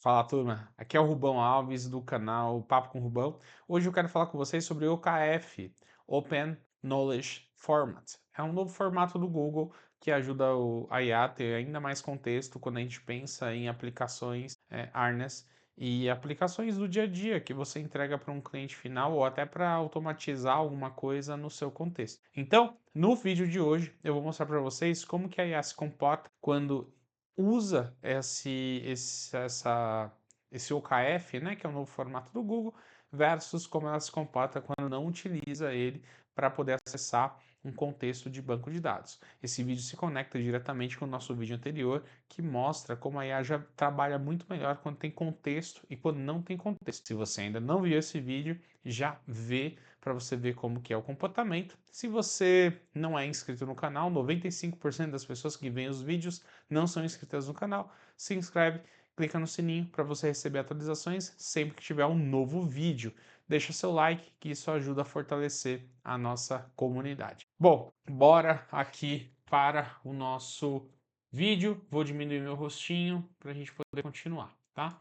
Fala turma, aqui é o Rubão Alves do canal Papo com Rubão. Hoje eu quero falar com vocês sobre o OKF, Open Knowledge Format. É um novo formato do Google que ajuda a IA a ter ainda mais contexto quando a gente pensa em aplicações harness e aplicações do dia a dia que você entrega para um cliente final ou até para automatizar alguma coisa no seu contexto. Então, no vídeo de hoje eu vou mostrar para vocês como que a IA se comporta quando usa esse OKF, né, que é o novo formato do Google, versus como ela se comporta quando não utiliza ele para poder acessar um contexto de banco de dados. Esse vídeo se conecta diretamente com o nosso vídeo anterior, que mostra como a IA já trabalha muito melhor quando tem contexto e quando não tem contexto. Se você ainda não viu esse vídeo, já vê para você ver como que é o comportamento. Se você não é inscrito no canal, 95% das pessoas que veem os vídeos não são inscritas no canal. Se inscreve, clica no sininho para você receber atualizações sempre que tiver um novo vídeo. Deixa seu like, que isso ajuda a fortalecer a nossa comunidade. Bom, bora aqui para o nosso vídeo. Vou diminuir meu rostinho para a gente poder continuar, tá?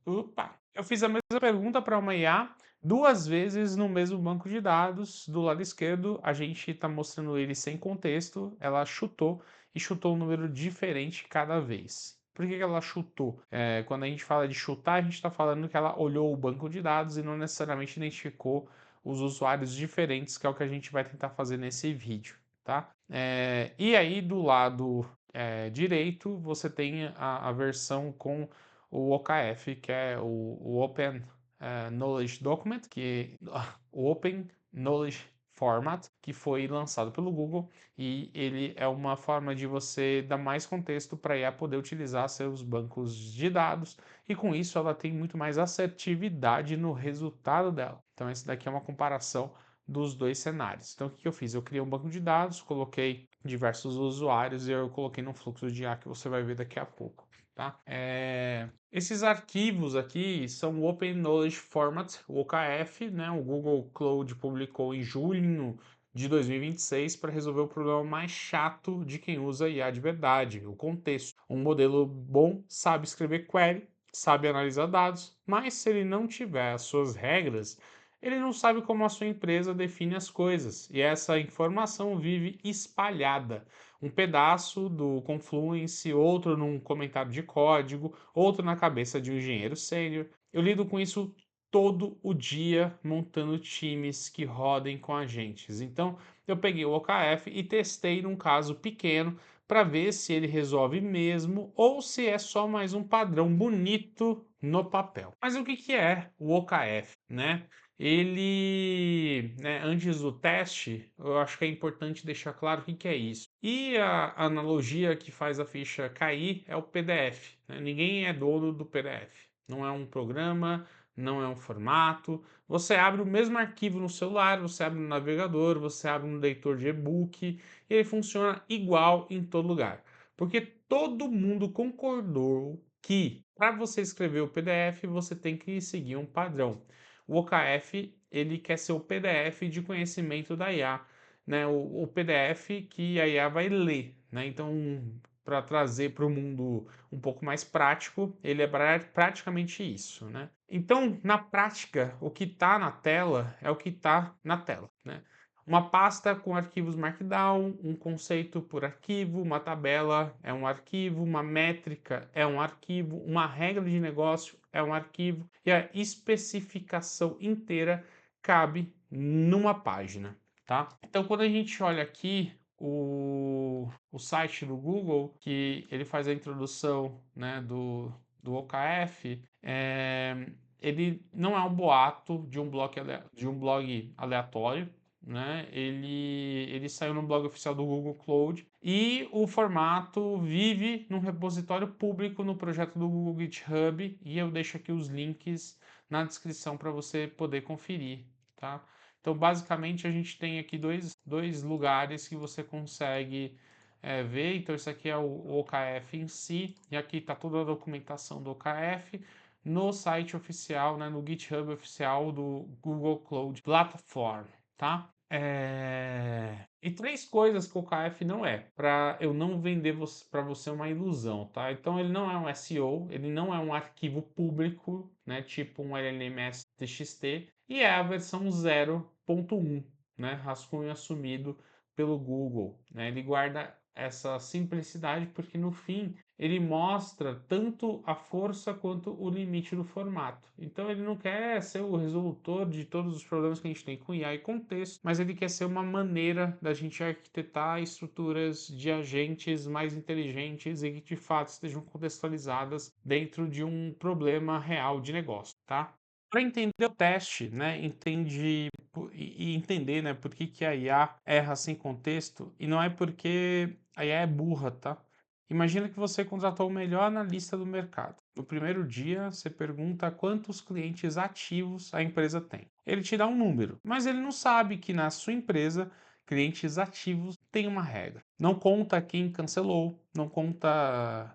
Opa! Eu fiz a mesma pergunta para uma IA duas vezes no mesmo banco de dados. Do lado esquerdo, a gente está mostrando ele sem contexto. Ela chutou e chutou um número diferente cada vez. Por que ela chutou? Quando a gente fala de chutar, a gente está falando que ela olhou o banco de dados e não necessariamente identificou os usuários diferentes, que é o que a gente vai tentar fazer nesse vídeo, tá? E aí, do lado direito, você tem a versão com o OKF, que é o Open Knowledge Document, o Open Knowledge Format, que foi lançado pelo Google, e ele é uma forma de você dar mais contexto para a IA poder utilizar seus bancos de dados, e com isso ela tem muito mais assertividade no resultado dela. Então, esse daqui é uma comparação dos dois cenários. Então, o que eu fiz? Eu criei um banco de dados, coloquei diversos usuários e eu coloquei no fluxo de IA que você vai ver daqui a pouco. Tá? Esses arquivos aqui são o Open Knowledge Format, o OKF, né? O Google Cloud publicou em junho de 2026 para resolver o problema mais chato de quem usa IA de verdade, o contexto. Um modelo bom sabe escrever query, sabe analisar dados, mas se ele não tiver as suas regras, ele não sabe como a sua empresa define as coisas, e essa informação vive espalhada. Um pedaço do Confluence, outro num comentário de código, outro na cabeça de um engenheiro sênior. Eu lido com isso todo o dia montando times que rodem com agentes. Então, eu peguei o OKF e testei num caso pequeno para ver se ele resolve mesmo ou se é só mais um padrão bonito no papel. Mas o que é o OKF, né? Antes do teste, eu acho que é importante deixar claro o que é isso. E a analogia que faz a ficha cair é o PDF, né? Ninguém é dono do PDF. Não é um programa, não é um formato. Você abre o mesmo arquivo no celular, você abre no navegador, você abre no leitor de e-book, e ele funciona igual em todo lugar. Porque todo mundo concordou que para você escrever o PDF, você tem que seguir um padrão. O OKF, ele quer ser o PDF de conhecimento da IA, né? O PDF que a IA vai ler, né? Então, para trazer para o mundo um pouco mais prático, ele é praticamente isso, né? Então, na prática, o que está na tela é o que está na tela, né? Uma pasta com arquivos Markdown, um conceito por arquivo, uma tabela é um arquivo, uma métrica é um arquivo, uma regra de negócio é um arquivo e a especificação inteira cabe numa página, tá? Então, quando a gente olha aqui o site do Google, que ele faz a introdução, né, do OKF, ele não é um boato de um blog aleatório, né? Ele saiu no blog oficial do Google Cloud e o formato vive num repositório público no projeto do Google GitHub e eu deixo aqui os links na descrição para você poder conferir, tá? Então, basicamente, a gente tem aqui dois lugares que você consegue ver. Então, isso aqui é o OKF em si, e aqui está toda a documentação do OKF no site oficial, né, no GitHub oficial do Google Cloud Platform, tá? E 3 coisas que o OKF não é, para eu não vender para você uma ilusão, tá. Então ele não é um SEO, ele não é um arquivo público, né, tipo um LLMS TXT, e é a versão 0.1, né, rascunho assumido pelo Google, né. Ele guarda essa simplicidade, porque no fim ele mostra tanto a força quanto o limite do formato. Então ele não quer ser o resolutor de todos os problemas que a gente tem com IA e contexto, mas ele quer ser uma maneira da gente arquitetar estruturas de agentes mais inteligentes e que de fato estejam contextualizadas dentro de um problema real de negócio, tá? Para entender o teste, né, e entender, né, por que que a IA erra sem contexto, e não é porque a IA é burra, tá? Imagina que você contratou o melhor analista do mercado. No primeiro dia, você pergunta quantos clientes ativos a empresa tem. Ele te dá um número, mas ele não sabe que na sua empresa, clientes ativos tem uma regra. Não conta quem cancelou, não conta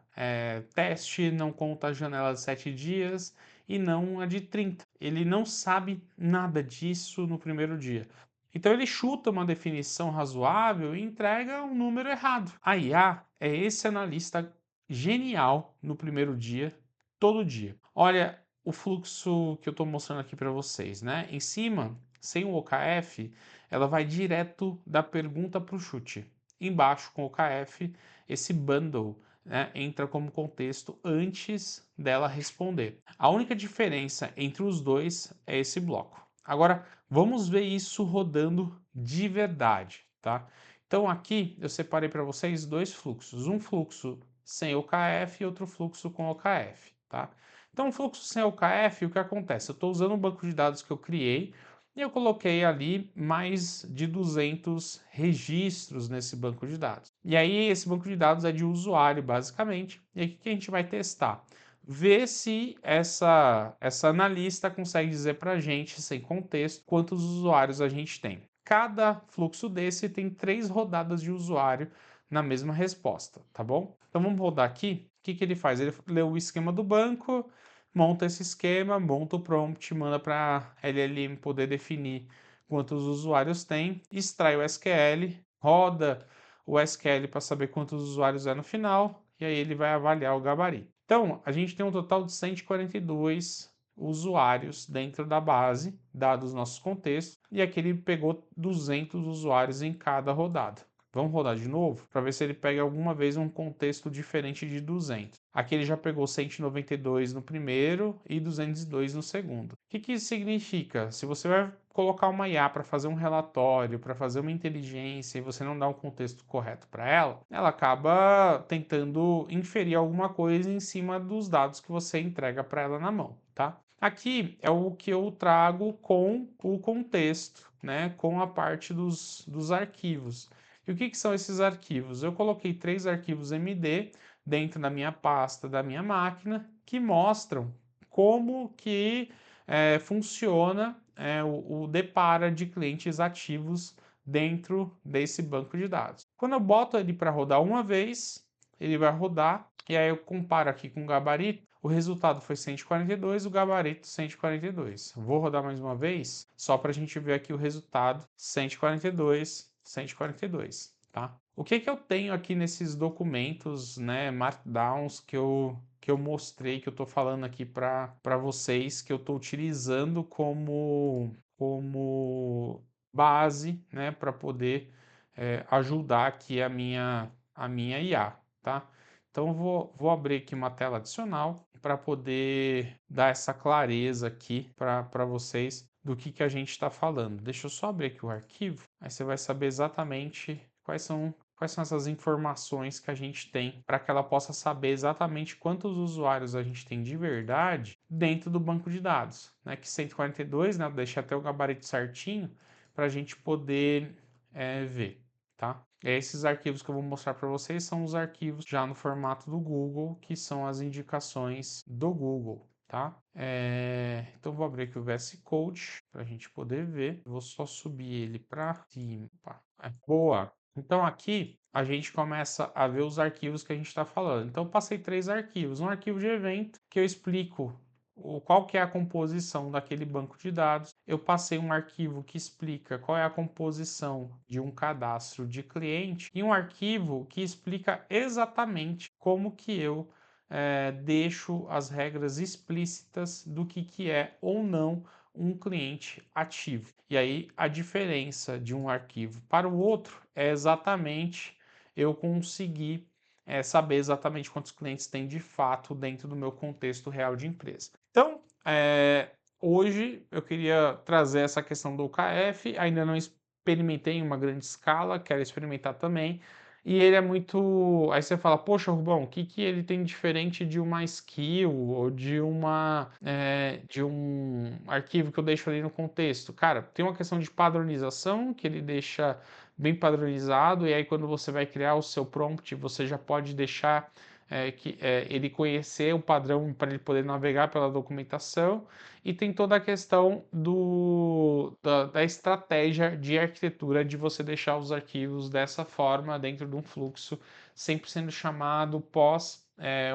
teste, não conta a janela de 7 dias e não a de 30. Ele não sabe nada disso no primeiro dia. Então ele chuta uma definição razoável e entrega um número errado. A IA é esse analista genial no primeiro dia, todo dia. Olha o fluxo que eu estou mostrando aqui para vocês, né? Em cima, sem o OKF, ela vai direto da pergunta para o chute. Embaixo, com o OKF, esse bundle, né, entra como contexto antes dela responder. A única diferença entre os dois é esse bloco. Agora, vamos ver isso rodando de verdade, tá? Então aqui eu separei para vocês dois fluxos, um fluxo sem OKF e outro fluxo com OKF, tá? Então o fluxo sem OKF, o que acontece? Eu estou usando um banco de dados que eu criei e eu coloquei ali mais de 200 registros nesse banco de dados. E aí esse banco de dados é de usuário, basicamente. E aí o que a gente vai testar? Ver se essa analista consegue dizer para a gente, sem contexto, quantos usuários a gente tem. Cada fluxo desse tem 3 rodadas de usuário na mesma resposta, tá bom? Então vamos rodar aqui. O que que ele faz? Ele lê o esquema do banco, monta esse esquema, monta o prompt, manda para a LLM poder definir quantos usuários tem, extrai o SQL, roda o SQL para saber quantos usuários é no final, e aí ele vai avaliar o gabarito. Então, a gente tem um total de 142 usuários dentro da base, dados os nossos contextos, e aqui ele pegou 200 usuários em cada rodada. Vamos rodar de novo para ver se ele pega alguma vez um contexto diferente de 200. Aqui ele já pegou 192 no primeiro e 202 no segundo. O que que isso significa? Se você vai colocar uma IA para fazer um relatório, para fazer uma inteligência e você não dá um contexto correto para ela, ela acaba tentando inferir alguma coisa em cima dos dados que você entrega para ela na mão, tá? Aqui é o que eu trago com o contexto, né, com a parte dos arquivos. E o que que são esses arquivos? Eu coloquei 3 arquivos MD dentro da minha pasta da minha máquina que mostram como que funciona o depara de clientes ativos dentro desse banco de dados. Quando eu boto ele para rodar uma vez, ele vai rodar, e aí eu comparo aqui com o gabarito, o resultado foi 142, o gabarito 142. Vou rodar mais uma vez, só para a gente ver aqui o resultado, 142, 142, tá? O que que eu tenho aqui nesses documentos, né, markdowns que eu mostrei, que eu estou falando aqui para vocês, que eu estou utilizando como base, né, para poder ajudar aqui a minha IA, tá? Então eu vou abrir aqui uma tela adicional para poder dar essa clareza aqui para vocês do que a gente está falando. Deixa eu só abrir aqui o arquivo, aí você vai saber exatamente quais são essas informações que a gente tem para que ela possa saber exatamente quantos usuários a gente tem de verdade dentro do banco de dados, né? Que 142, né? Deixa até o gabarito certinho para a gente poder ver, tá? Esses arquivos que eu vou mostrar para vocês são os arquivos já no formato do Google, que são as indicações do Google, tá? Então vou abrir aqui o VS Code para a gente poder ver. Vou só subir ele para cima. Boa! Então aqui a gente começa a ver os arquivos que a gente está falando. Então eu passei 3 arquivos. Um arquivo de evento que eu explico qual que é a composição daquele banco de dados. Eu passei um arquivo que explica qual é a composição de um cadastro de cliente e um arquivo que explica exatamente como que eu deixo as regras explícitas do que é ou não um cliente ativo. E aí a diferença de um arquivo para o outro é exatamente eu conseguir saber exatamente quantos clientes tem de fato dentro do meu contexto real de empresa. Então, hoje eu queria trazer essa questão do OKF, ainda não experimentei em uma grande escala, quero experimentar também. E ele é muito. Aí você fala, poxa, Rubão, o que ele tem diferente de uma skill ou de um arquivo que eu deixo ali no contexto? Cara, tem uma questão de padronização que ele deixa bem padronizado, e aí quando você vai criar o seu prompt, você já pode deixar ele conhecer o padrão para ele poder navegar pela documentação, e tem toda a questão da estratégia de arquitetura de você deixar os arquivos dessa forma dentro de um fluxo, sempre sendo chamado pós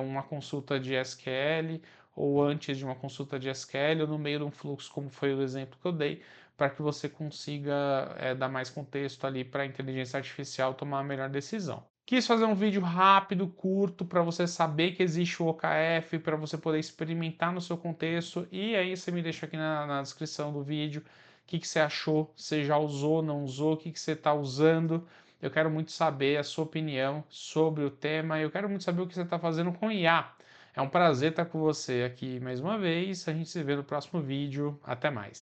uma consulta de SQL ou antes de uma consulta de SQL ou no meio de um fluxo, como foi o exemplo que eu dei, para que você consiga dar mais contexto ali para a inteligência artificial tomar a melhor decisão. Quis fazer um vídeo rápido, curto, para você saber que existe o OKF, para você poder experimentar no seu contexto, e aí você me deixa aqui na descrição do vídeo o que você achou, você já usou, não usou, o que você está usando. Eu quero muito saber a sua opinião sobre o tema, eu quero muito saber o que você está fazendo com IA. É um prazer estar com você aqui mais uma vez, a gente se vê no próximo vídeo, até mais.